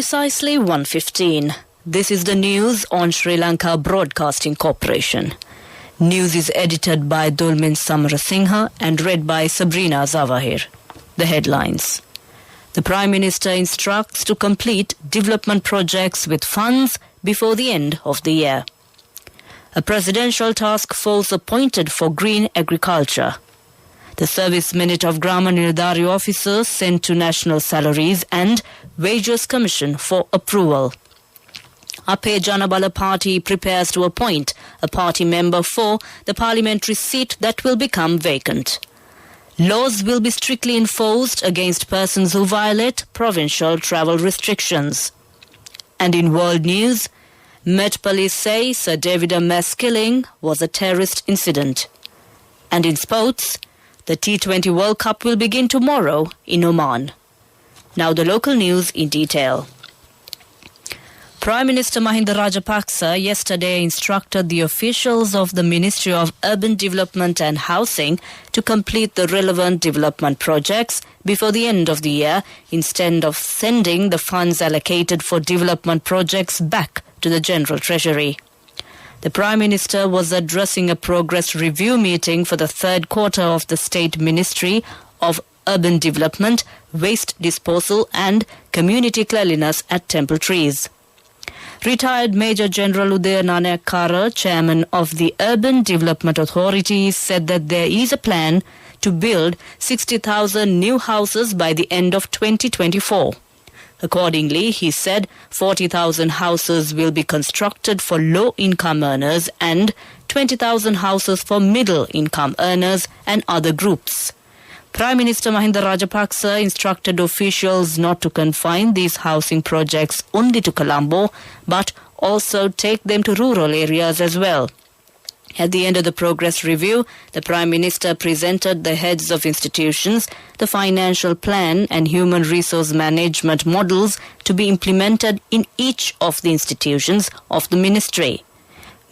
precisely 1:15. This is the news on Sri Lanka Broadcasting Corporation. News is edited by Dulmin Samarasinghe and read by Sabrina Zawahir. The headlines. The Prime Minister instructs to complete development projects with funds before the end of the year. A presidential task force appointed for green agriculture. The Service Minute of Grama Nildario officers sent to National Salaries and Wages Commission for approval. Ape Janabala Party prepares to appoint a party member for the parliamentary seat that will become vacant. Laws will be strictly enforced against persons who violate provincial travel restrictions. And in world news, Met Police say Sir David mass killing was a terrorist incident. And in sports, the T20 World Cup will begin tomorrow in Oman. Now the local news in detail. Prime Minister Mahinda Rajapaksa yesterday instructed the officials of the Ministry of Urban Development and Housing to complete the relevant development projects before the end of the year instead of sending the funds allocated for development projects back to the General Treasury. The Prime Minister was addressing a progress review meeting for the third quarter of the State Ministry of Urban Development, Waste Disposal and Community Cleanliness at Temple Trees. Retired Major General Udaya Nanayakkara, chairman of the Urban Development Authority, said that there is a plan to build 60,000 new houses by the end of 2024. Accordingly, he said 40,000 houses will be constructed for low-income earners and 20,000 houses for middle-income earners and other groups. Prime Minister Mahinda Rajapaksa instructed officials not to confine these housing projects only to Colombo, but also take them to rural areas as well. At the end of the progress review, the Prime Minister presented the heads of institutions the financial plan and human resource management models to be implemented in each of the institutions of the ministry.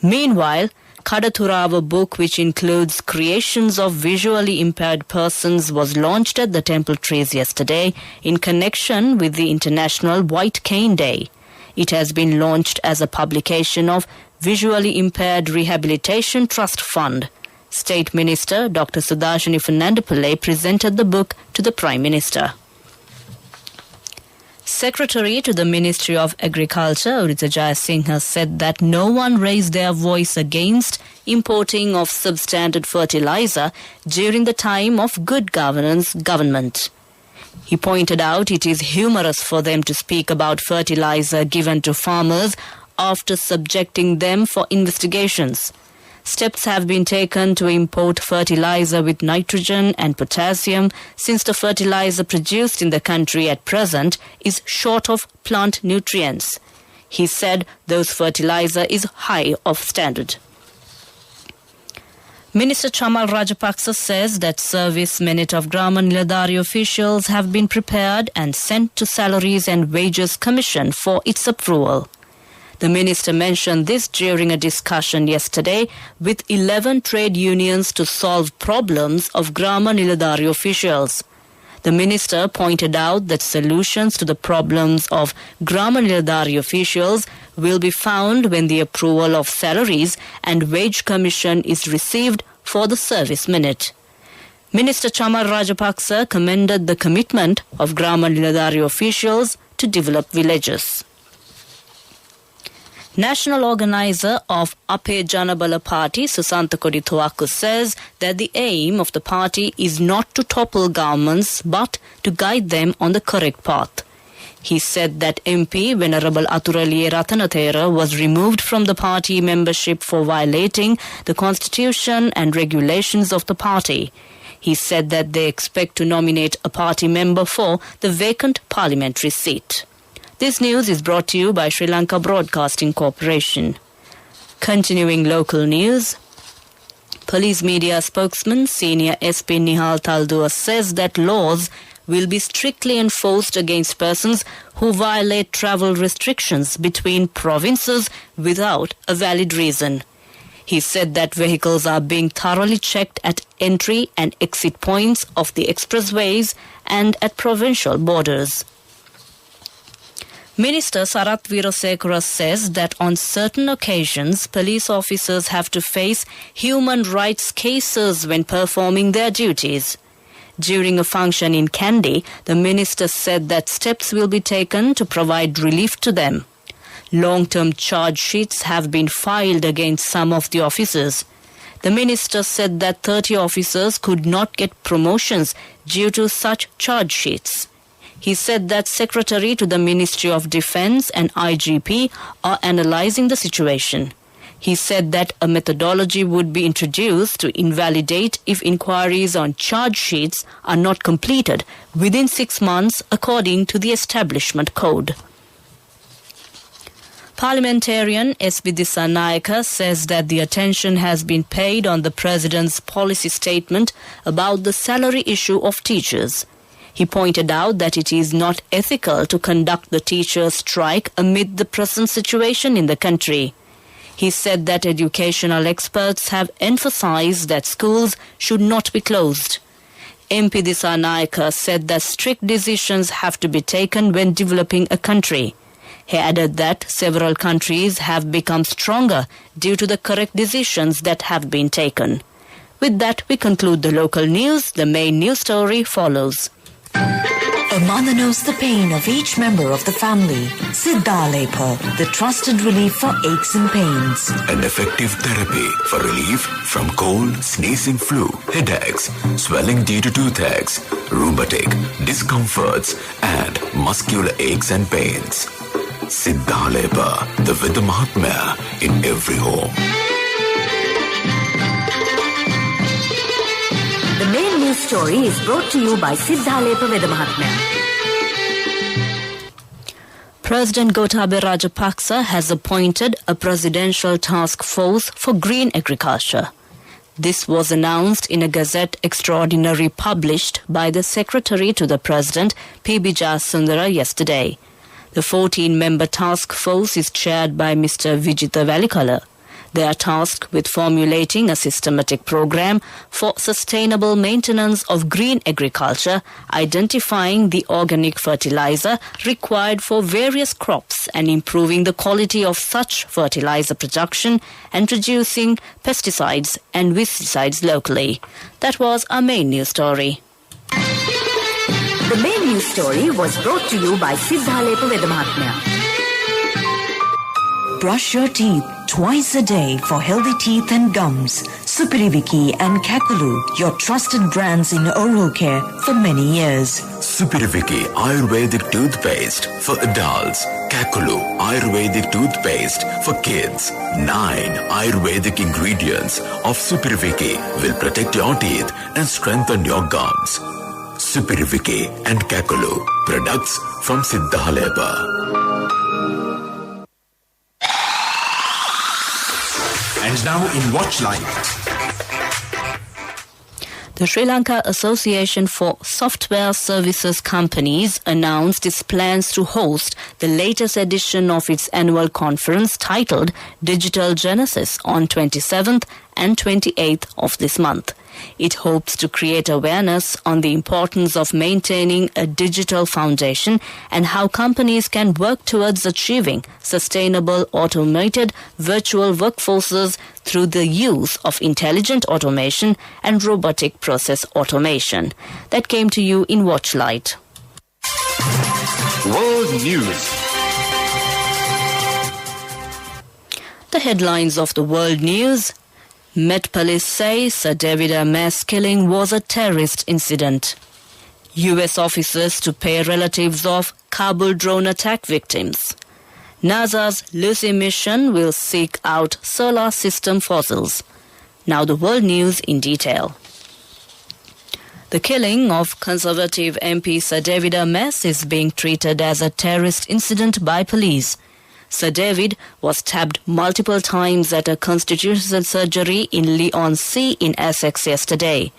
Meanwhile, Kadathurava book, which includes creations of visually impaired persons, was launched at the Temple Trees yesterday in connection with the International White Cane Day. It has been launched as a publication of Visually Impaired Rehabilitation Trust Fund. State Minister Dr. Sudashini Fernandapillai presented the book to the Prime Minister. Secretary to the Ministry of Agriculture, Urita Jayasinghe, said that no one raised their voice against importing of substandard fertilizer during the time of good governance government. He pointed out it is humorous for them to speak about fertilizer given to farmers after subjecting them for investigations. Steps have been taken to import fertilizer with nitrogen and potassium since the fertilizer produced in the country at present is short of plant nutrients. He said those fertilizer is high of standard. Minister Chamal Rajapaksa says that Service Minute of Grama Nildario officials have been prepared and sent to Salaries and Wages Commission for its approval. The minister mentioned this during a discussion yesterday with 11 trade unions to solve problems of Grama Nildario officials. The minister pointed out that solutions to the problems of Grama Nildario officials will be found when the approval of Salaries and Wage Commission is received for the Service Minute. Minister Chamal Rajapaksa commended the commitment of Grama Nildario officials to develop villages. National organizer of Ape Janabala Party, Susantha Kodithuaku, says that the aim of the party is not to topple governments but to guide them on the correct path. He said that MP Venerable Athuraliye Ratanathera was removed from the party membership for violating the constitution and regulations of the party. He said that they expect to nominate a party member for the vacant parliamentary seat. This news is brought to you by Sri Lanka Broadcasting Corporation. Continuing local news, police media spokesman Senior SP Nihal Taldua says that laws will be strictly enforced against persons who violate travel restrictions between provinces without a valid reason. He said that vehicles are being thoroughly checked at entry and exit points of the expressways and at provincial borders. Minister Sarath Veerasekara says that on certain occasions, police officers have to face human rights cases when performing their duties. During a function in Kandy, the minister said that steps will be taken to provide relief to them. Long-term charge sheets have been filed against some of the officers. The minister said that 30 officers could not get promotions due to such charge sheets. He said that Secretary to the Ministry of Defence and IGP are analysing the situation. He said that a methodology would be introduced to invalidate if inquiries on charge sheets are not completed within 6 months according to the Establishment Code. Parliamentarian S.B. Dissanayake says that the attention has been paid on the President's policy statement about the salary issue of teachers. He pointed out that it is not ethical to conduct the teachers' strike amid the present situation in the country. He said that educational experts have emphasized that schools should not be closed. MP Dissanayake said that strict decisions have to be taken when developing a country. He added that several countries have become stronger due to the correct decisions that have been taken. With that, we conclude the local news. The main news story follows. A mother knows the pain of each member of the family. Siddhalepa, the trusted relief for aches and pains. An effective therapy for relief from cold, sneezing, flu, headaches, swelling due to toothaches, rheumatic, discomforts, and muscular aches and pains. Siddhalepa, the Vidya Mahatmya in every home. The main news story is brought to you by Siddhalepa Vidya Mahatmya. President Gotabaya Rajapaksa has appointed a presidential task force for green agriculture. This was announced in a Gazette Extraordinary published by the Secretary to the President, P.B. Jayasundara, yesterday. The 14-member task force is chaired by Mr. Vijitha Valikala. They are tasked with formulating a systematic program for sustainable maintenance of green agriculture, identifying the organic fertilizer required for various crops and improving the quality of such fertilizer production and reducing pesticides and weedicides locally. That was our main news story. The main news story was brought to you by Siddhalepa Vidya Mahatmya. Brush your teeth twice a day for healthy teeth and gums. Supiriviki and Kakulu, your trusted brands in oral care for many years. Supiriviki Ayurvedic toothpaste for adults. Kakulu Ayurvedic toothpaste for kids. 9 Ayurvedic ingredients of Supiriviki will protect your teeth and strengthen your gums. Supiriviki and Kakulu, products from Siddhalepa. And now in Watchlight. The Sri Lanka Association for Software Services Companies announced its plans to host the latest edition of its annual conference titled Digital Genesis on 27th and 28th of this month. It hopes to create awareness on the importance of maintaining a digital foundation and how companies can work towards achieving sustainable automated virtual workforces through the use of intelligent automation and robotic process automation. That came to you in Watchlight. World News. The headlines of the world news. Met police say Sir David mass killing was a terrorist incident. US officers to pay relatives of Kabul drone attack victims. NASA's Lucy mission will seek out solar system fossils. Now the world news in detail. The killing of Conservative MP Sir David Mass is being treated as a terrorist incident by police. Sir David was stabbed multiple times at a constitutional surgery in Leigh-on-Sea in Essex yesterday.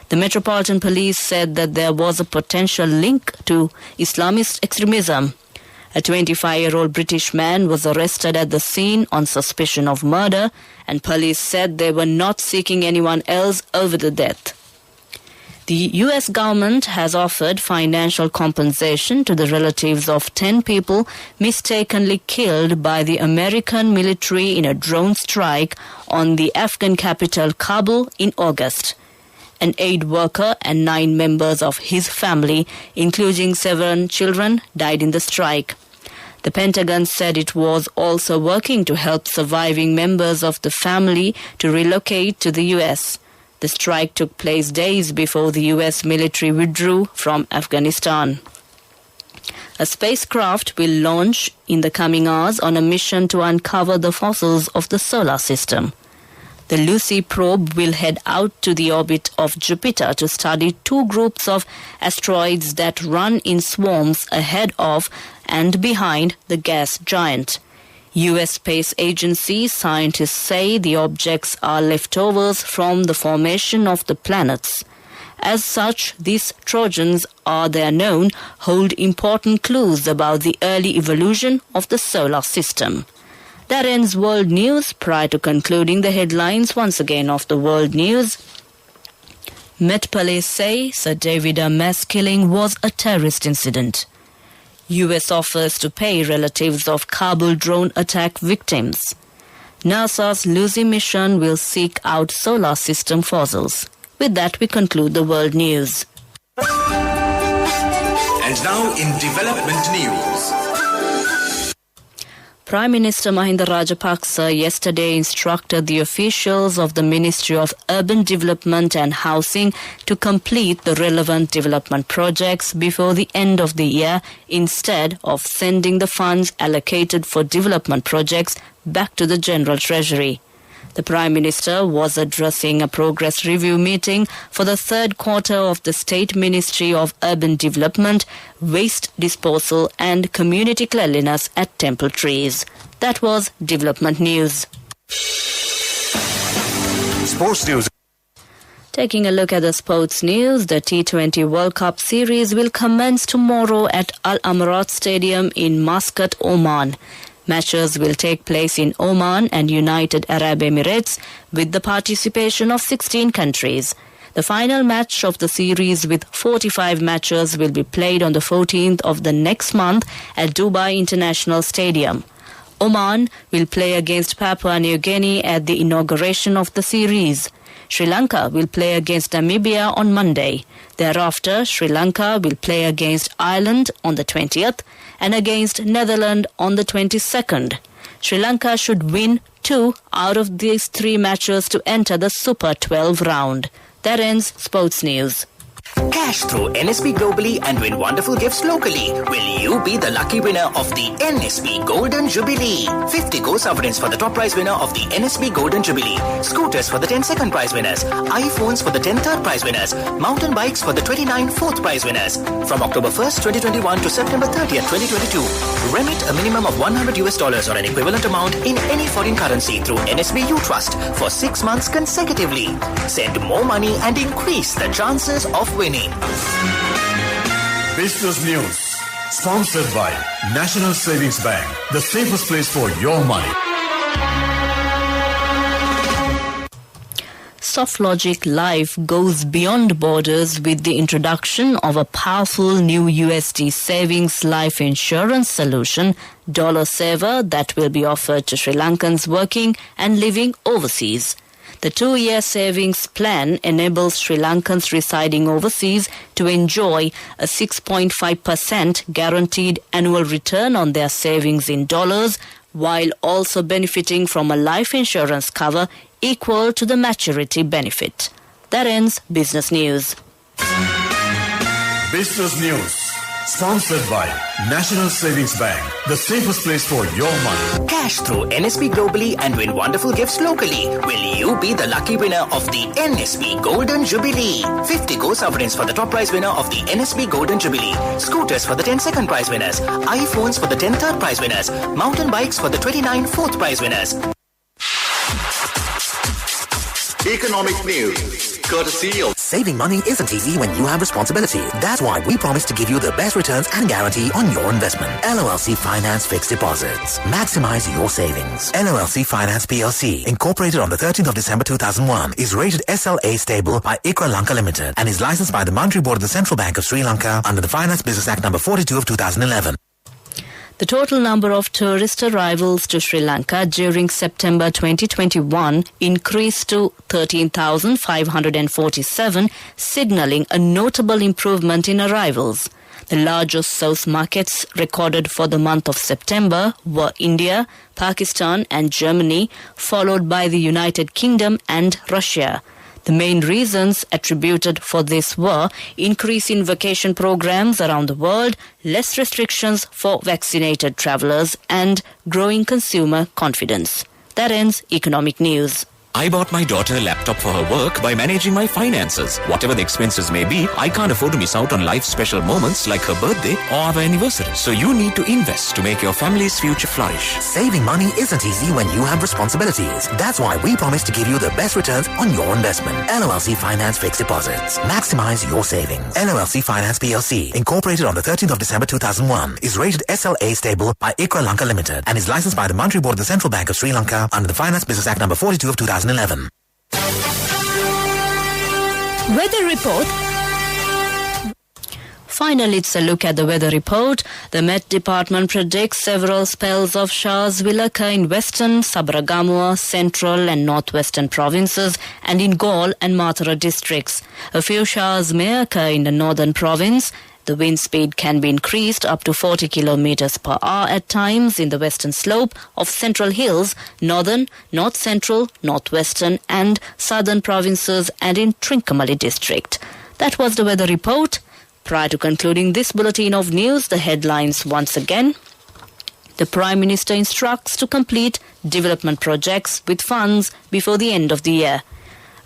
The Metropolitan Police said that there was a potential link to Islamist extremism. A 25-year-old British man was arrested at the scene on suspicion of murder, and police said they were not seeking anyone else over the death. The U.S. government has offered financial compensation to the relatives of 10 people mistakenly killed by the American military in a drone strike on the Afghan capital Kabul in August. An aid worker and 9 members of his family, including 7 children, died in the strike. The Pentagon said it was also working to help surviving members of the family to relocate to the U.S. The strike took place days before the U.S. military withdrew from Afghanistan. A spacecraft will launch in the coming hours on a mission to uncover the fossils of the solar system. The Lucy probe will head out to the orbit of Jupiter to study 2 groups of asteroids that run in swarms ahead of and behind the gas giant. U.S. Space Agency scientists say the objects are leftovers from the formation of the planets. As such, these Trojans, they are known, hold important clues about the early evolution of the solar system. That ends World News. Prior to concluding the headlines once again of the World News, Met Police say Sir David mass killing was a terrorist incident. U.S. offers to pay relatives of Kabul drone attack victims. NASA's Lucy mission will seek out solar system fossils. With that, we conclude the World News. And now in development news. Prime Minister Mahinda Rajapaksa yesterday instructed the officials of the Ministry of Urban Development and Housing to complete the relevant development projects before the end of the year instead of sending the funds allocated for development projects back to the General Treasury. The Prime Minister was addressing a progress review meeting for the 3rd quarter of the State Ministry of Urban Development, Waste Disposal and Community Cleanliness at Temple Trees. That was Development News. Sports news. Taking a look at the sports news, the T20 World Cup series will commence tomorrow at Al Amarat Stadium in Muscat, Oman. Matches will take place in Oman and United Arab Emirates with the participation of 16 countries. The final match of the series with 45 matches will be played on the 14th of the next month at Dubai International Stadium. Oman will play against Papua New Guinea at the inauguration of the series. Sri Lanka will play against Namibia on Monday. Thereafter, Sri Lanka will play against Ireland on the 20th and against Netherlands on the 22nd. Sri Lanka should win 2 out of these 3 matches to enter the Super 12 round. That ends Sports News. Cash through NSB globally and win wonderful gifts locally. Will you be the lucky winner of the NSB Golden Jubilee? 50 gold sovereigns for the top prize winner of the NSB Golden Jubilee. Scooters for the 10 second prize winners. iPhones for the 10 third prize winners. Mountain bikes for the 29 fourth prize winners. From October 1st, 2021 to September 30th, 2022. Remit a minimum of $100 or an equivalent amount in any foreign currency through NSB U-Trust for 6 months consecutively. Send more money and increase the chances of winning. Business News, sponsored by National Savings Bank, the safest place for your money. SoftLogic Life goes beyond borders with the introduction of a powerful new USD savings life insurance solution, Dollar Saver, that will be offered to Sri Lankans working and living overseas. The 2-year savings plan enables Sri Lankans residing overseas to enjoy a 6.5% guaranteed annual return on their savings in dollars, while also benefiting from a life insurance cover equal to the maturity benefit. That ends Business News. Business News, sponsored by National Savings Bank, the safest place for your money. Cash through NSB globally and win wonderful gifts locally. Will you be the lucky winner of the NSB Golden Jubilee? 50 gold sovereigns for the top prize winner of the NSB Golden Jubilee. Scooters for the 10 second prize winners. iPhones for the 10 third prize winners. Mountain bikes for the 29 fourth prize winners. Economic news, courtesy of Saving money isn't easy when you have responsibility. That's why we promise to give you the best returns and guarantee on your investment. LOLC Finance Fixed Deposits. Maximize your savings. LOLC Finance PLC, incorporated on the 13th of December 2001, is rated SLA stable by ICRA Lanka Limited and is licensed by the Monetary Board of the Central Bank of Sri Lanka under the Finance Business Act number 42 of 2011. The total number of tourist arrivals to Sri Lanka during September 2021 increased to 13,547, signalling a notable improvement in arrivals. The largest source markets recorded for the month of September were India, Pakistan and Germany, followed by the United Kingdom and Russia. The main reasons attributed for this were increase in vacation programs around the world, less restrictions for vaccinated travelers, and growing consumer confidence. That ends Economic News. I bought my daughter a laptop for her work by managing my finances. Whatever the expenses may be, I can't afford to miss out on life's special moments like her birthday or our anniversary. So you need to invest to make your family's future flourish. Saving money isn't easy when you have responsibilities. That's why we promise to give you the best returns on your investment. LOLC Finance Fixed Deposits. Maximize your savings. LOLC Finance PLC, incorporated on the 13th of December 2001, is rated SLA stable by ICRA Lanka Limited and is licensed by the Monetary Board of the Central Bank of Sri Lanka under the Finance Business Act number 42 of 2011. Weather report. Finally, it's a look at the weather report. The Met Department predicts several spells of showers will occur in western, Sabaragamuwa, central and northwestern provinces and in Galle and Mathura districts. A few showers may occur in the northern province. The wind speed can be increased up to 40 kilometers per hour at times in the western slope of Central Hills, northern, north central, northwestern and southern provinces and in Trincomalee district. That was the weather report. Prior to concluding this bulletin of news, the headlines once again. The Prime Minister instructs to complete development projects with funds before the end of the year.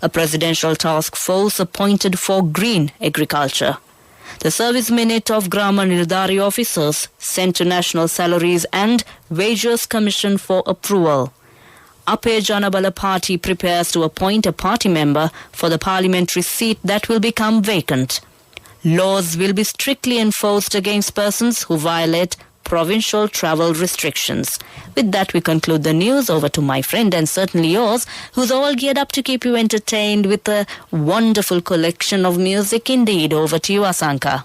A presidential task force appointed for green agriculture. The service minute of Grama Nirdhari officers sent to National Salaries and Wages Commission for approval. Ape Janabala Party prepares to appoint a party member for the parliamentary seat that will become vacant. Laws will be strictly enforced against persons who violate provincial travel restrictions. With that, we conclude the news. Over to my friend and certainly yours, who's all geared up to keep you entertained with a wonderful collection of music indeed. Over to you, Asanka.